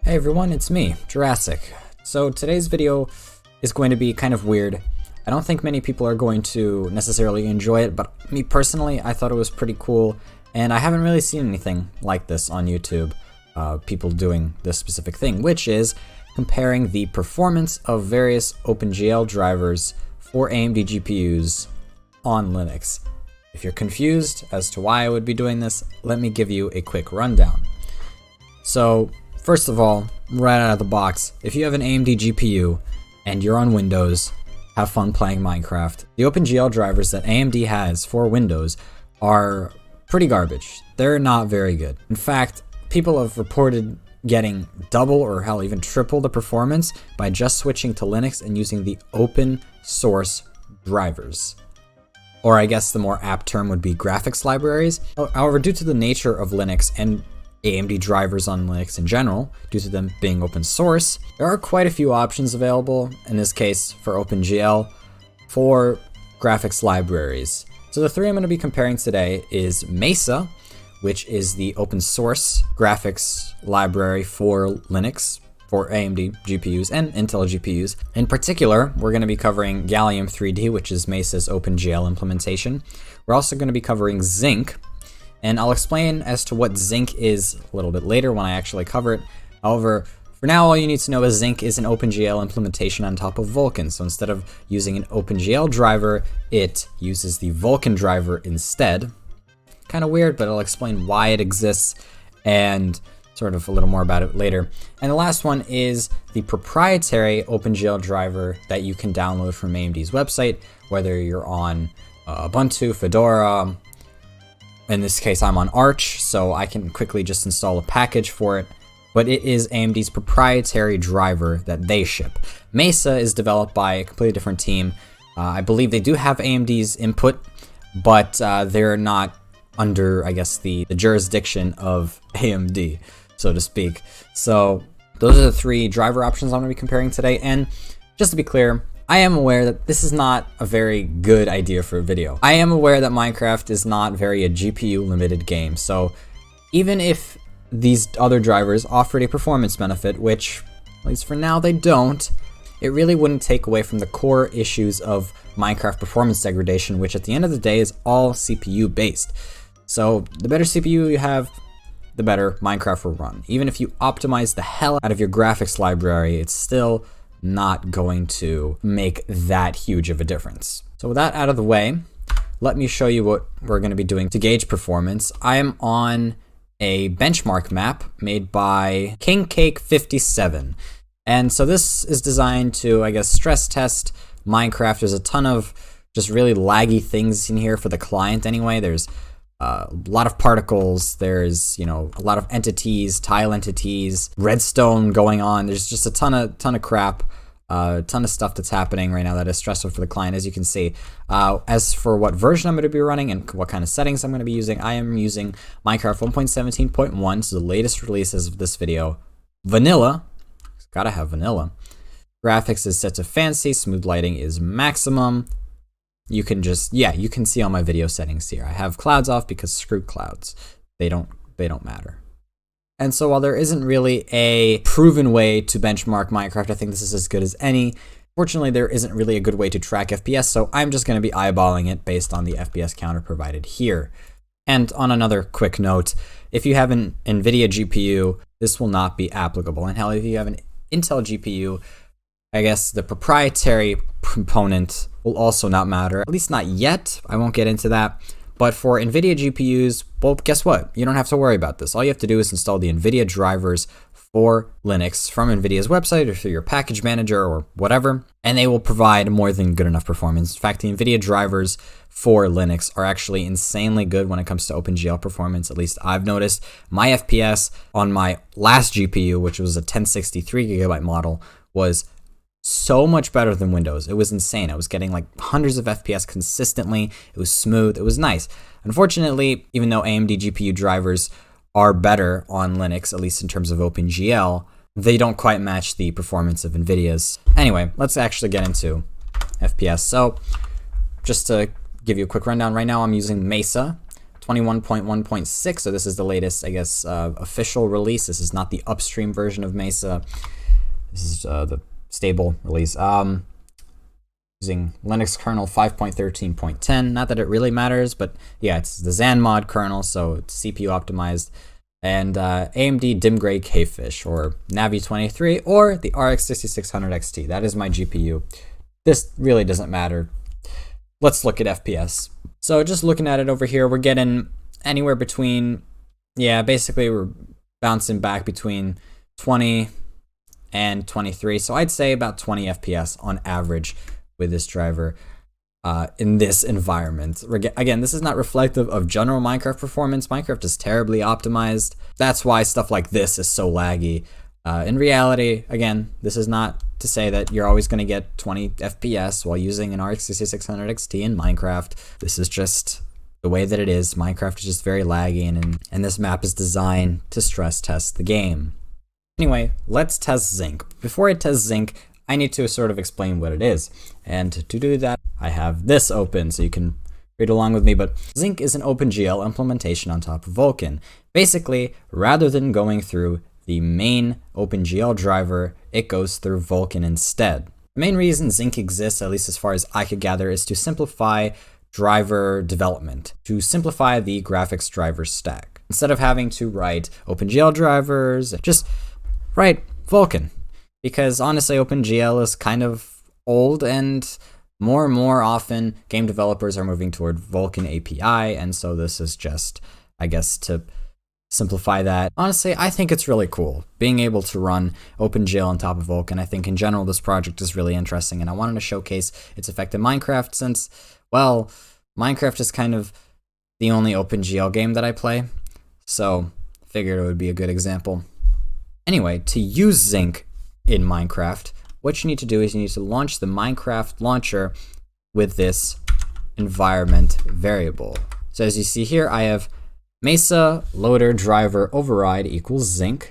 Hey everyone, it's me, Jurassic. So today's video is going to be kind of weird. I don't think many people are going to necessarily enjoy it, but me personally, I thought it was pretty cool, and I haven't really seen anything like this on YouTube, people doing this specific thing, which is comparing the performance of various OpenGL drivers for AMD GPUs on Linux. If you're confused as to why I would be doing this, let me give you a quick rundown. So, first of all, right out of the box, if you have an AMD GPU and you're on Windows, have fun playing Minecraft. The OpenGL drivers that AMD has for Windows are pretty garbage. They're not very good. In fact, people have reported getting double or hell even triple the performance by just switching to Linux and using the open source drivers. Or I guess the more apt term would be graphics libraries. However, due to the nature of Linux and AMD drivers on Linux in general, due to them being open source, there are quite a few options available, in this case for OpenGL, for graphics libraries. So the three I'm going to be comparing today is Mesa, which is the open source graphics library for Linux, for AMD GPUs and Intel GPUs. In particular, we're going to be covering Gallium 3D, which is Mesa's OpenGL implementation. We're also going to be covering Zync, and I'll explain as to what Zync is a little bit later when I actually cover it. However, for now, all you need to know is Zync is an OpenGL implementation on top of Vulkan. So instead of using an OpenGL driver, it uses the Vulkan driver instead. Kind of weird, but I'll explain why it exists and sort of a little more about it later. And the last one is the proprietary OpenGL driver that you can download from AMD's website, whether you're on Ubuntu, Fedora. In this case, I'm on Arch, so I can quickly just install a package for it. But it is AMD's proprietary driver that they ship. Mesa is developed by a completely different team. I believe they do have AMD's input, but they're not under, I guess, the jurisdiction of AMD, so to speak. So those are the three driver options I'm going to be comparing today. And just to be clear, I am aware that this is not a very good idea for a video. I am aware that Minecraft is not very a GPU limited game. So even if these other drivers offered a performance benefit, which at least for now they don't, it really wouldn't take away from the core issues of Minecraft performance degradation, which at the end of the day is all CPU based. So the better CPU you have, the better Minecraft will run. Even if you optimize the hell out of your graphics library, it's still not going to make that huge of a difference. So with that out of the way, let me show you what we're going to be doing to gauge performance. I am on a benchmark map made by KingCake57. And so this is designed to, I guess, stress test Minecraft. There's a ton of just really laggy things in here for the client anyway. There's a lot of particles, there's, a lot of entities, tile entities, redstone going on. There's just a ton of crap, a ton of stuff that's happening right now that is stressful for the client, as you can see. As for what version I'm going to be running and what kind of settings I'm going to be using, I am using Minecraft 1.17.1, so the latest release as of this video. Vanilla, gotta have vanilla. Graphics is set to fancy, smooth lighting is maximum. You can just, you can see all my video settings here. I have clouds off because screw clouds. They don't matter. And so while there isn't really a proven way to benchmark Minecraft, I think this is as good as any. Fortunately, there isn't really a good way to track FPS, so I'm just going to be eyeballing it based on the FPS counter provided here. And on another quick note, if you have an Nvidia GPU, this will not be applicable. And hell, if you have an Intel GPU, I guess the proprietary component will also not matter, at least not yet. I won't get into that. But for Nvidia GPUs, well, guess what? You don't have to worry about this. All you have to do is install the Nvidia drivers for Linux from Nvidia's website or through your package manager or whatever, and they will provide more than good enough performance. In fact, the Nvidia drivers for Linux are actually insanely good when it comes to OpenGL performance. At least I've noticed. My FPS on my last GPU, which was a 1063 gigabyte model, was so much better than Windows. It was insane. I was getting like hundreds of FPS consistently. It was smooth. It was nice. Unfortunately, even though AMD GPU drivers are better on Linux, at least in terms of OpenGL, they don't quite match the performance of Nvidia's. Anyway, let's actually get into FPS. So just to give you a quick rundown, right now I'm using Mesa 21.1.6, so this is the latest, I guess, official release. This is not the upstream version of Mesa. This is the stable release. Using Linux kernel 5.13.10. Not that it really matters, but yeah, it's the XanMod kernel, so it's CPU optimized. And AMD DimGray Kfish, or Navi 23, or the RX 6600 XT. That is my GPU. This really doesn't matter. Let's look at FPS. So just looking at it over here, we're getting anywhere between, yeah, basically we're bouncing back between 20 and 23. So I'd say about 20 FPS on average with this driver in this environment. Again, this is not reflective of general Minecraft performance. Minecraft is terribly optimized. That's why stuff like this is so laggy. In reality, again, this is not to say that you're always going to get 20 FPS while using an RX 6600 XT in Minecraft. This is just the way that it is. Minecraft is just very laggy, and this map is designed to stress test the game. Anyway, let's test Zync. Before I test Zync, I need to sort of explain what it is. And to do that, I have this open so you can read along with me. But Zync is an OpenGL implementation on top of Vulkan. Basically, rather than going through the main OpenGL driver, it goes through Vulkan instead. The main reason Zync exists, at least as far as I could gather, is to simplify driver development, to simplify the graphics driver stack. Instead of having to write OpenGL drivers, just write Vulkan. Because honestly, OpenGL is kind of old, and more often game developers are moving toward Vulkan API, and so this is just, I guess, to simplify that. Honestly, I think it's really cool being able to run OpenGL on top of Vulkan. I think in general this project is really interesting, and I wanted to showcase its effect in Minecraft since, well, Minecraft is kind of the only OpenGL game that I play, so I figured it would be a good example. Anyway, to use Zync in Minecraft, what you need to do is you need to launch the Minecraft launcher with this environment variable. So as you see here, I have Mesa loader driver override equals Zync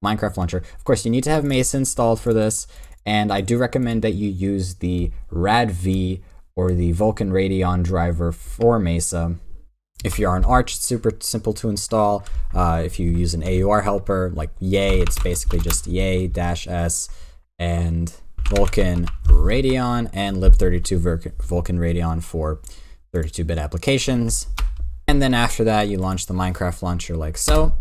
Minecraft launcher. Of course, you need to have Mesa installed for this, and I do recommend that you use the RADV or the Vulkan Radeon driver for Mesa. If you're on Arch, it's super simple to install. If you use an AUR helper like Yay, it's basically just Yay-S and Vulkan Radeon and lib32 Vulkan Radeon for 32-bit applications. And then after that, you launch the Minecraft launcher like so.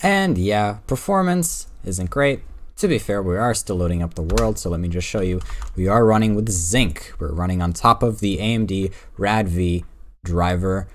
And yeah, performance isn't great. To be fair, we are still loading up the world, so let me just show you. We are running with Zync. We're running on top of the AMD RADV driver.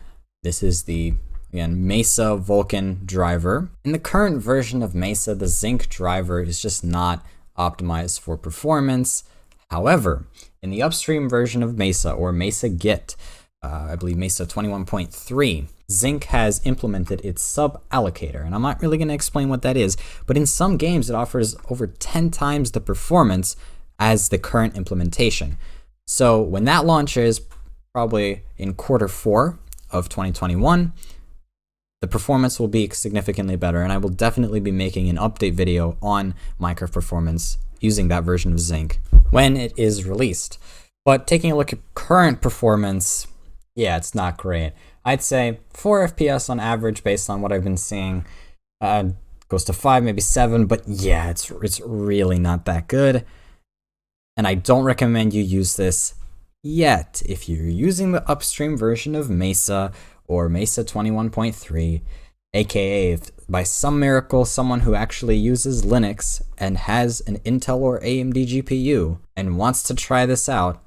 This is the, again, Mesa Vulkan driver. In the current version of Mesa, the Zync driver is just not optimized for performance. However, in the upstream version of Mesa, or Mesa Git, I believe Mesa 21.3, Zync has implemented its sub-allocator, and I'm not really going to explain what that is, but in some games it offers over 10 times the performance as the current implementation. So when that launches, probably in Q4 of 2021, the performance will be significantly better, and I will definitely be making an update video on Minecraft performance using that version of Zync when it is released. But taking a look at current performance, yeah, it's not great. I'd say 4 FPS on average based on what I've been seeing. Goes to 5, maybe 7, but yeah, it's really not that good. And I don't recommend you use this yet. If you're using the upstream version of Mesa or Mesa 21.3, aka if by some miracle someone who actually uses Linux and has an Intel or AMD GPU and wants to try this out,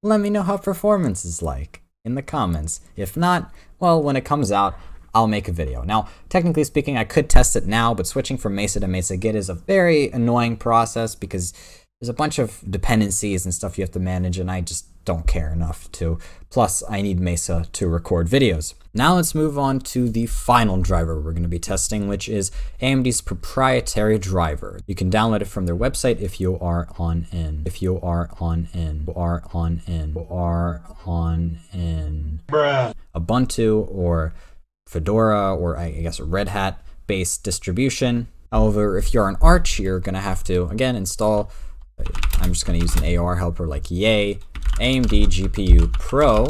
let me know how performance is like in the comments. If not, well, when it comes out, I'll make a video. Now, technically speaking, I could test it now, but switching from Mesa to Mesa Git is a very annoying process because there's a bunch of dependencies and stuff you have to manage, and I just don't care enough to. Plus, I need Mesa to record videos. Now let's move on to the final driver we're going to be testing, which is AMD's proprietary driver. You can download it from their website if you are on in. If you are on in. You are on in. You are on in. Bruh. Ubuntu or Fedora or I guess a Red Hat based distribution. However, if you're on Arch, you're going to have to, again, install, I'm just going to use an AUR helper like Yay, AMD GPU Pro,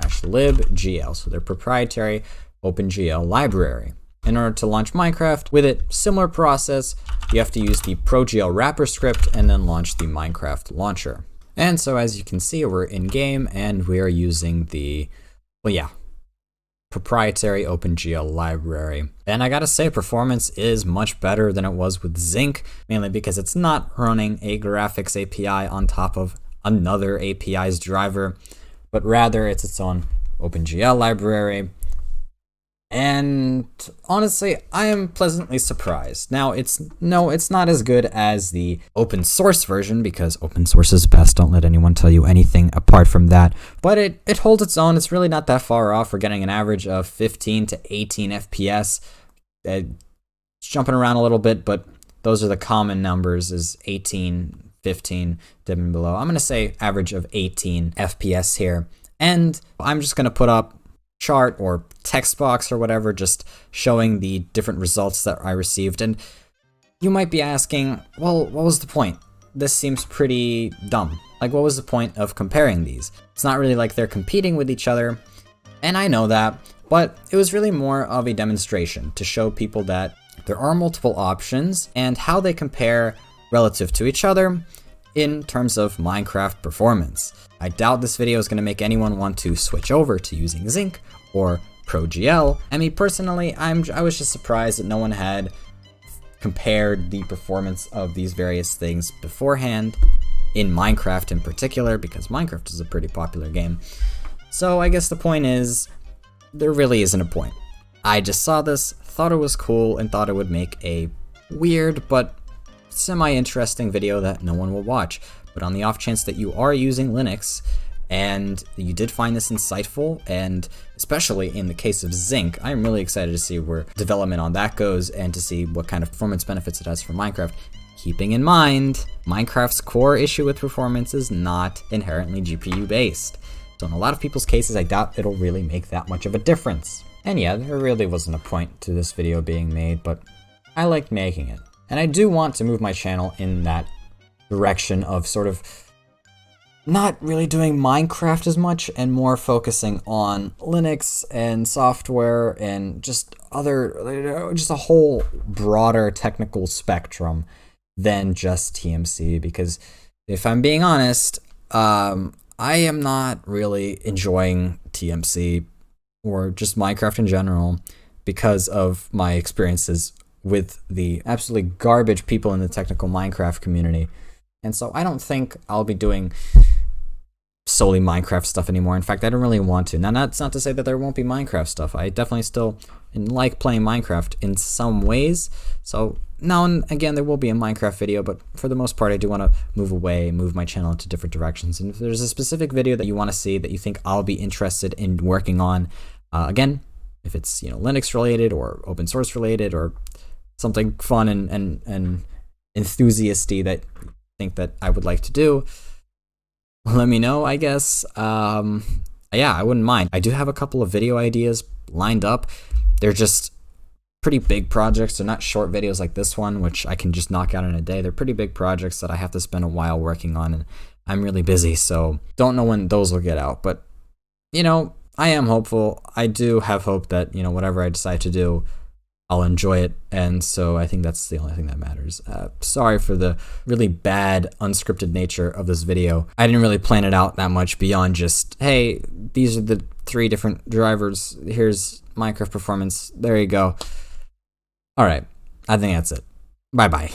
-libgl, so their proprietary OpenGL library. In order to launch Minecraft with it, similar process, you have to use the ProGL wrapper script and then launch the Minecraft launcher. And so as you can see, we're in game and we are using the, proprietary OpenGL library. And I gotta say, performance is much better than it was with Zync, mainly because it's not running a graphics API on top of another API's driver, but rather it's its own OpenGL library. And honestly, I am pleasantly surprised. Now, it's not as good as the open source version, because open source is best. Don't let anyone tell you anything apart from that. But it holds its own. It's really not that far off. We're getting an average of 15 to 18 FPS. It's jumping around a little bit, but those are the common numbers, is 18, 15, dipping below. I'm going to say average of 18 FPS here. And I'm just going to put up chart or text box or whatever, just showing the different results that I received. And you might be asking, well, what was the point? This seems pretty dumb. Like, what was the point of comparing these? It's not really like they're competing with each other, and I know that, but it was really more of a demonstration to show people that there are multiple options and how they compare relative to each other in terms of Minecraft performance. I doubt this video is going to make anyone want to switch over to using Zync or ProGL. I mean, personally, I was just surprised that no one had compared the performance of these various things beforehand, in Minecraft in particular, because Minecraft is a pretty popular game. So I guess the point is, there really isn't a point. I just saw this, thought it was cool, and thought it would make a weird but semi-interesting video that no one will watch. But on the off chance that you are using Linux and you did find this insightful, and especially in the case of Zync, I'm really excited to see where development on that goes and to see what kind of performance benefits it has for Minecraft. Keeping in mind, Minecraft's core issue with performance is not inherently GPU based. So in a lot of people's cases, I doubt it'll really make that much of a difference. And yeah, there really wasn't a point to this video being made, but I liked making it. And I do want to move my channel in that direction of sort of not really doing Minecraft as much and more focusing on Linux and software and just a whole broader technical spectrum than just TMC. Because if I'm being honest, I am not really enjoying TMC or just Minecraft in general because of my experiences with the absolutely garbage people in the technical Minecraft community. And so I don't think I'll be doing solely Minecraft stuff anymore. In fact, I don't really want to. Now, that's not to say that there won't be Minecraft stuff. I definitely still like playing Minecraft in some ways. So now and again, there will be a Minecraft video, but for the most part, I do want to move my channel into different directions. And if there's a specific video that you want to see that you think I'll be interested in working on, again, if it's Linux related or open source related or something fun and enthusiasty that you think that I would like to do, let me know, I guess. Yeah, I wouldn't mind. I do have a couple of video ideas lined up. They're just pretty big projects. They're not short videos like this one, which I can just knock out in a day. They're pretty big projects that I have to spend a while working on, and I'm really busy, so don't know when those will get out. But, I am hopeful. I do have hope that, whatever I decide to do, I'll enjoy it, and so I think that's the only thing that matters. Sorry for the really bad, unscripted nature of this video. I didn't really plan it out that much beyond just, hey, these are the 3 different drivers. Here's Minecraft performance. There you go. All right, I think that's it. Bye-bye.